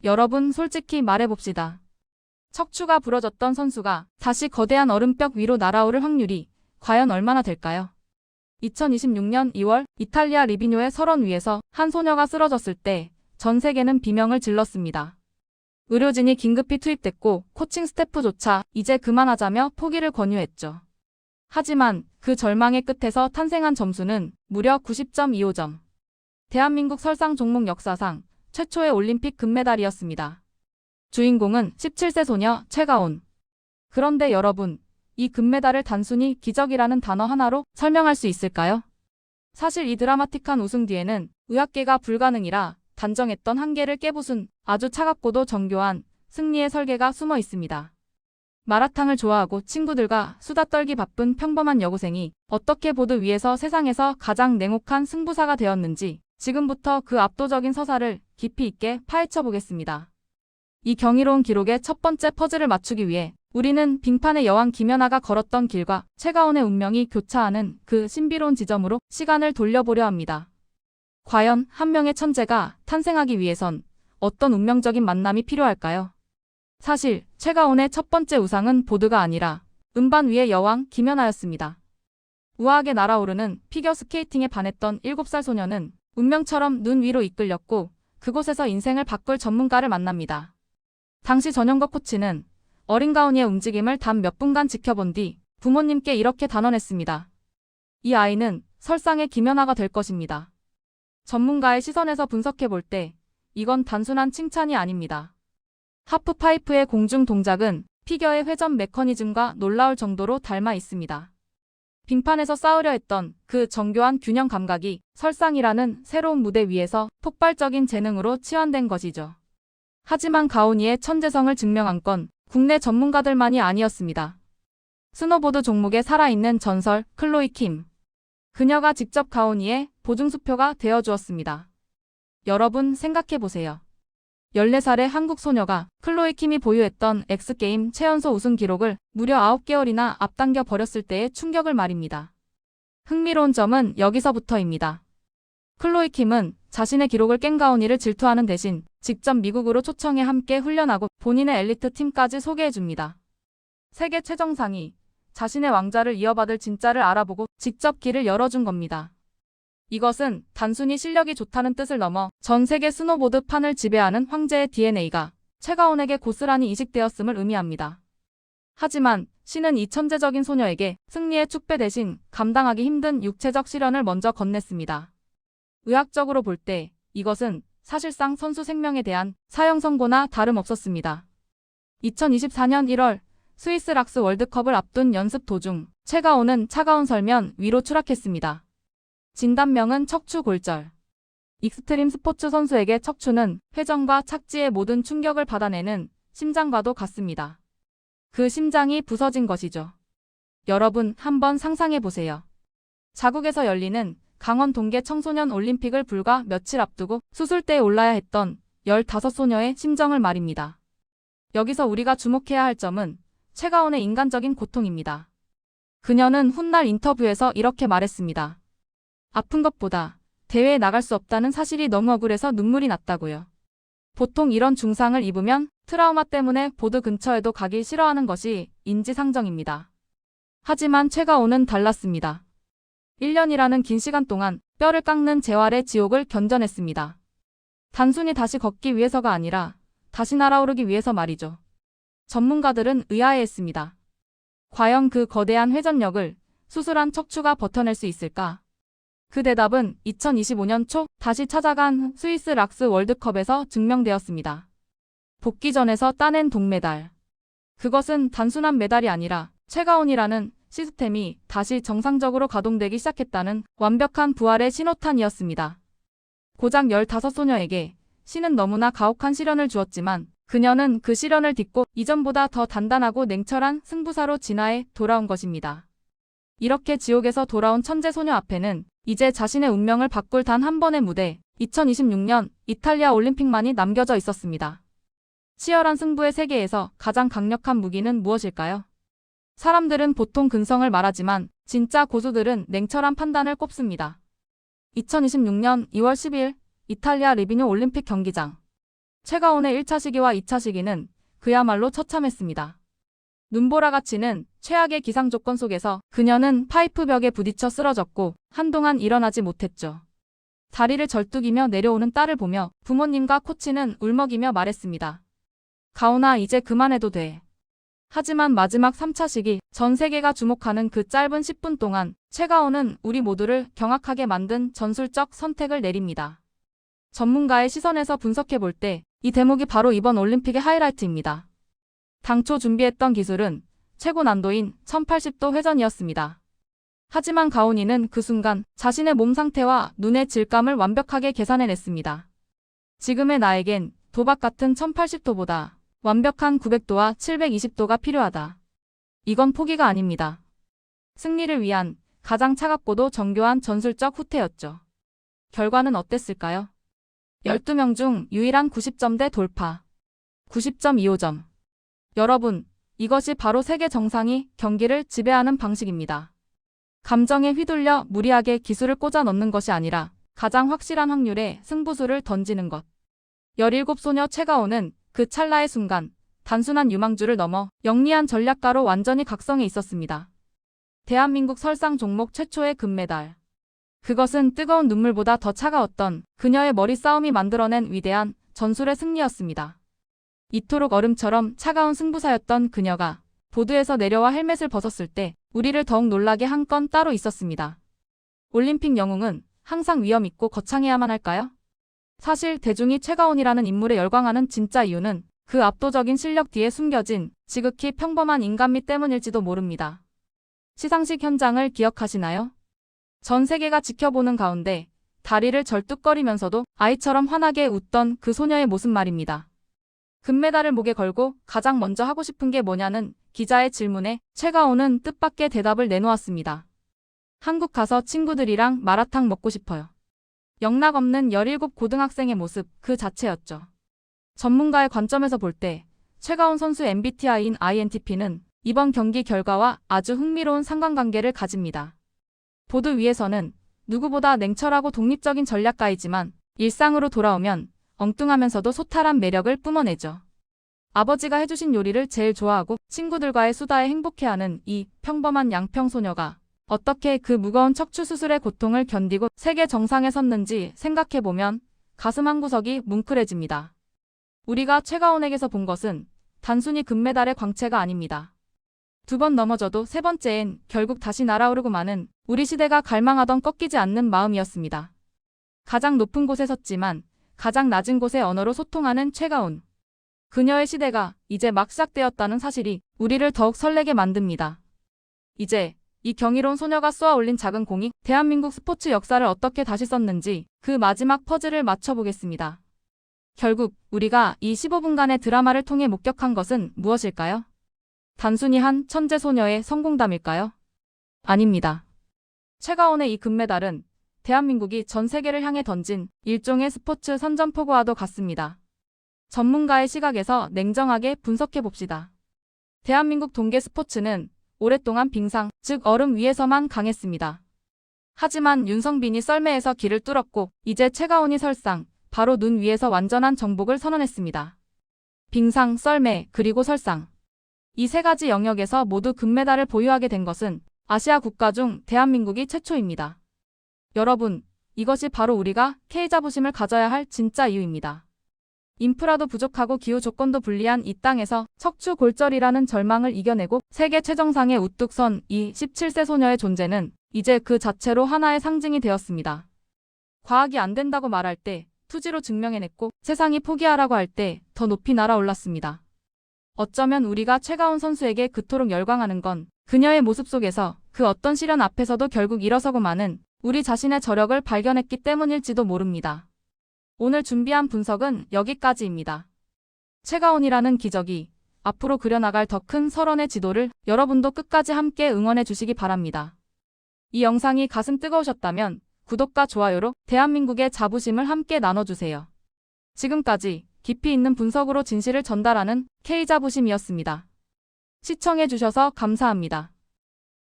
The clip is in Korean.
여러분 솔직히 말해봅시다. 척추가 부러졌던 선수가 다시 거대한 얼음벽 위로 날아오를 확률이 과연 얼마나 될까요? 2026년 2월 이탈리아 리비뇨의 설원 위에서 한 소녀가 쓰러졌을 때 전 세계는 비명을 질렀습니다. 의료진이 긴급히 투입됐고 코칭 스태프조차 이제 그만하자며 포기를 권유했죠. 하지만 그 절망의 끝에서 탄생한 점수는 무려 90.25점. 대한민국 설상 종목 역사상 최초의 올림픽 금메달이었습니다. 주인공은 17세 소녀 최가온. 그런데 여러분, 이 금메달을 단순히 기적이라는 단어 하나로 설명할 수 있을까요? 사실 이 드라마틱한 우승 뒤에는 의학계가 불가능이라 단정했던 한계를 깨부순 아주 차갑고도 정교한 승리의 설계가 숨어 있습니다. 마라탕을 좋아하고 친구들과 수다 떨기 바쁜 평범한 여고생이 어떻게 보드 위에서 세상에서 가장 냉혹한 승부사가 되었는지 지금부터 그 압도적인 서사를 깊이 있게 파헤쳐 보겠습니다. 이 경이로운 기록의 첫 번째 퍼즐을 맞추기 위해 우리는 빙판의 여왕 김연아가 걸었던 길과 최가온의 운명이 교차하는 그 신비로운 지점으로 시간을 돌려보려 합니다. 과연 한 명의 천재가 탄생하기 위해선 어떤 운명적인 만남이 필요할까요? 사실 최가온의 첫 번째 우상은 보드가 아니라 음반 위의 여왕 김연아였습니다. 우아하게 날아오르는 피겨스케이팅에 반했던 7살 소녀는 운명처럼 눈 위로 이끌렸고 그곳에서 인생을 바꿀 전문가를 만납니다. 당시 전용거 코치는 어린 가온이의 움직임을 단 몇 분간 지켜본 뒤 부모님께 이렇게 단언했습니다. 이 아이는 설상의 김연아가 될 것입니다. 전문가의 시선에서 분석해 볼 때 이건 단순한 칭찬이 아닙니다. 하프파이프의 공중 동작은 피겨의 회전 메커니즘과 놀라울 정도로 닮아 있습니다. 빙판에서 싸우려 했던 그 정교한 균형 감각이 설상이라는 새로운 무대 위에서 폭발적인 재능으로 치환된 것이죠. 하지만 가온이의 천재성을 증명한 건 국내 전문가들만이 아니었습니다. 스노보드 종목에 살아있는 전설 클로이 킴. 그녀가 직접 가온이의 보증수표가 되어주었습니다. 여러분 생각해보세요. 14살의 한국 소녀가 클로이 킴이 보유했던 X게임 최연소 우승 기록을 무려 9개월이나 앞당겨 버렸을 때의 충격을 말입니다. 흥미로운 점은 여기서부터입니다. 클로이 킴은 자신의 기록을 깬 가온이를 질투하는 대신 직접 미국으로 초청해 함께 훈련하고 본인의 엘리트 팀까지 소개해줍니다. 세계 최정상이 자신의 왕좌를 이어받을 진짜를 알아보고 직접 길을 열어준 겁니다. 이것은 단순히 실력이 좋다는 뜻을 넘어 전 세계 스노보드 판을 지배하는 황제의 DNA가 최가온에게 고스란히 이식되었음을 의미합니다. 하지만 신은 이 천재적인 소녀에게 승리의 축배 대신 감당하기 힘든 육체적 시련을 먼저 건넸습니다. 의학적으로 볼 때 이것은 사실상 선수 생명에 대한 사형 선고나 다름없었습니다. 2024년 1월 스위스 락스 월드컵을 앞둔 연습 도중 최가온은 차가운 설면 위로 추락했습니다. 진단명은 척추 골절. 익스트림 스포츠 선수에게 척추는 회전과 착지의 모든 충격을 받아내는 심장과도 같습니다. 그 심장이 부서진 것이죠. 여러분 한번 상상해보세요. 자국에서 열리는 강원 동계 청소년 올림픽을 불과 며칠 앞두고 수술대에 올라야 했던 15소녀의 심정을 말입니다. 여기서 우리가 주목해야 할 점은 최가온의 인간적인 고통입니다. 그녀는 훗날 인터뷰에서 이렇게 말했습니다. 아픈 것보다 대회에 나갈 수 없다는 사실이 너무 억울해서 눈물이 났다고요. 보통 이런 중상을 입으면 트라우마 때문에 보드 근처에도 가기 싫어하는 것이 인지상정입니다. 하지만 최가온은 달랐습니다. 1년이라는 긴 시간 동안 뼈를 깎는 재활의 지옥을 견뎌냈습니다. 단순히 다시 걷기 위해서가 아니라 다시 날아오르기 위해서 말이죠. 전문가들은 의아해했습니다. 과연 그 거대한 회전력을 수술한 척추가 버텨낼 수 있을까? 그 대답은 2025년 초 다시 찾아간 스위스 락스 월드컵에서 증명되었습니다. 복귀전에서 따낸 동메달. 그것은 단순한 메달이 아니라 최가온이라는 시스템이 다시 정상적으로 가동되기 시작했다는 완벽한 부활의 신호탄이었습니다. 고작 15소녀에게 신은 너무나 가혹한 시련을 주었지만 그녀는 그 시련을 딛고 이전보다 더 단단하고 냉철한 승부사로 진화해 돌아온 것입니다. 이렇게 지옥에서 돌아온 천재 소녀 앞에는 이제 자신의 운명을 바꿀 단 한 번의 무대, 2026년 이탈리아 올림픽만이 남겨져 있었습니다. 치열한 승부의 세계에서 가장 강력한 무기는 무엇일까요? 사람들은 보통 근성을 말하지만 진짜 고수들은 냉철한 판단을 꼽습니다. 2026년 2월 10일 이탈리아 리비뇨 올림픽 경기장. 최가온의 1차 시기와 2차 시기는 그야말로 처참했습니다. 눈보라가 치는 최악의 기상 조건 속에서 그녀는 파이프 벽에 부딪혀 쓰러졌고 한동안 일어나지 못했죠. 다리를 절뚝이며 내려오는 딸을 보며 부모님과 코치는 울먹이며 말했습니다. 가온아, 이제 그만해도 돼. 하지만 마지막 3차 시기, 전 세계가 주목하는 그 짧은 10분 동안 최가온은 우리 모두를 경악하게 만든 전술적 선택을 내립니다. 전문가의 시선에서 분석해 볼 때 이 대목이 바로 이번 올림픽의 하이라이트입니다. 당초 준비했던 기술은 최고 난도인 1080도 회전이었습니다. 하지만 가온이는 그 순간 자신의 몸 상태와 눈의 질감을 완벽하게 계산해냈습니다. 지금의 나에겐 도박 같은 1080도보다 완벽한 900도와 720도가 필요하다. 이건 포기가 아닙니다. 승리를 위한 가장 차갑고도 정교한 전술적 후퇴였죠. 결과는 어땠을까요? 12명 중 유일한 90점대 돌파. 90.25점. 여러분, 이것이 바로 세계 정상이 경기를 지배하는 방식입니다. 감정에 휘둘려 무리하게 기술을 꽂아 넣는 것이 아니라 가장 확실한 확률의 승부수를 던지는 것. 17소녀 최가온은 그 찰나의 순간 단순한 유망주를 넘어 영리한 전략가로 완전히 각성해 있었습니다. 대한민국 설상 종목 최초의 금메달. 그것은 뜨거운 눈물보다 더 차가웠던 그녀의 머리 싸움이 만들어낸 위대한 전술의 승리였습니다. 이토록 얼음처럼 차가운 승부사였던 그녀가 보드에서 내려와 헬멧을 벗었을 때 우리를 더욱 놀라게 한 건 따로 있었습니다. 올림픽 영웅은 항상 위험 있고 거창해야만 할까요? 사실 대중이 최가온이라는 인물에 열광하는 진짜 이유는 그 압도적인 실력 뒤에 숨겨진 지극히 평범한 인간미 때문일지도 모릅니다. 시상식 현장을 기억하시나요? 전 세계가 지켜보는 가운데 다리를 절뚝거리면서도 아이처럼 환하게 웃던 그 소녀의 모습 말입니다. 금메달을 목에 걸고 가장 먼저 하고 싶은 게 뭐냐는 기자의 질문에 최가온은 뜻밖의 대답을 내놓았습니다. 한국 가서 친구들이랑 마라탕 먹고 싶어요. 영락없는 17 고등학생의 모습 그 자체였죠. 전문가의 관점에서 볼 때 최가온 선수 MBTI인 INTP는 이번 경기 결과와 아주 흥미로운 상관관계를 가집니다. 보드 위에서는 누구보다 냉철하고 독립적인 전략가이지만 일상으로 돌아오면 엉뚱하면서도 소탈한 매력을 뿜어내죠. 아버지가 해주신 요리를 제일 좋아하고 친구들과의 수다에 행복해하는 이 평범한 양평소녀가 어떻게 그 무거운 척추 수술의 고통을 견디고 세계 정상에 섰는지 생각해보면 가슴 한구석이 뭉클해집니다. 우리가 최가온에게서 본 것은 단순히 금메달의 광채가 아닙니다. 2번 넘어져도 3번째엔 결국 다시 날아오르고 마는 우리 시대가 갈망하던 꺾이지 않는 마음이었습니다. 가장 높은 곳에 섰지만 가장 낮은 곳의 언어로 소통하는 최가온. 그녀의 시대가 이제 막 시작되었다는 사실이 우리를 더욱 설레게 만듭니다. 이제 이 경이로운 소녀가 쏘아 올린 작은 공이 대한민국 스포츠 역사를 어떻게 다시 썼는지 그 마지막 퍼즐을 맞춰보겠습니다. 결국 우리가 이 15분간의 드라마를 통해 목격한 것은 무엇일까요? 단순히 한 천재 소녀의 성공담일까요? 아닙니다. 최가온의 이 금메달은 대한민국이 전 세계를 향해 던진 일종의 스포츠 선전포고와도 같습니다. 전문가의 시각에서 냉정하게 분석해 봅시다. 대한민국 동계 스포츠는 오랫동안 빙상, 즉 얼음 위에서만 강했습니다. 하지만 윤성빈이 썰매에서 길을 뚫었고 이제 최가온이 설상, 바로 눈 위에서 완전한 정복을 선언했습니다. 빙상, 썰매, 그리고 설상. 이 3가지 영역에서 모두 금메달을 보유하게 된 것은 아시아 국가 중 대한민국이 최초입니다. 여러분, 이것이 바로 우리가 K자부심을 가져야 할 진짜 이유입니다. 인프라도 부족하고 기후 조건도 불리한 이 땅에서 척추 골절이라는 절망을 이겨내고 세계 최정상에 우뚝 선 이 17세 소녀의 존재는 이제 그 자체로 하나의 상징이 되었습니다. 과학이 안 된다고 말할 때 투지로 증명해냈고 세상이 포기하라고 할 때 더 높이 날아올랐습니다. 어쩌면 우리가 최가온 선수에게 그토록 열광하는 건 그녀의 모습 속에서 그 어떤 시련 앞에서도 결국 일어서고 마는 우리 자신의 저력을 발견했기 때문일지도 모릅니다. 오늘 준비한 분석은 여기까지입니다. 최가온이라는 기적이 앞으로 그려나갈 더 큰 설원의 지도를 여러분도 끝까지 함께 응원해 주시기 바랍니다. 이 영상이 가슴 뜨거우셨다면 구독과 좋아요로 대한민국의 자부심을 함께 나눠주세요. 지금까지 깊이 있는 분석으로 진실을 전달하는 K자부심이었습니다. 시청해 주셔서 감사합니다.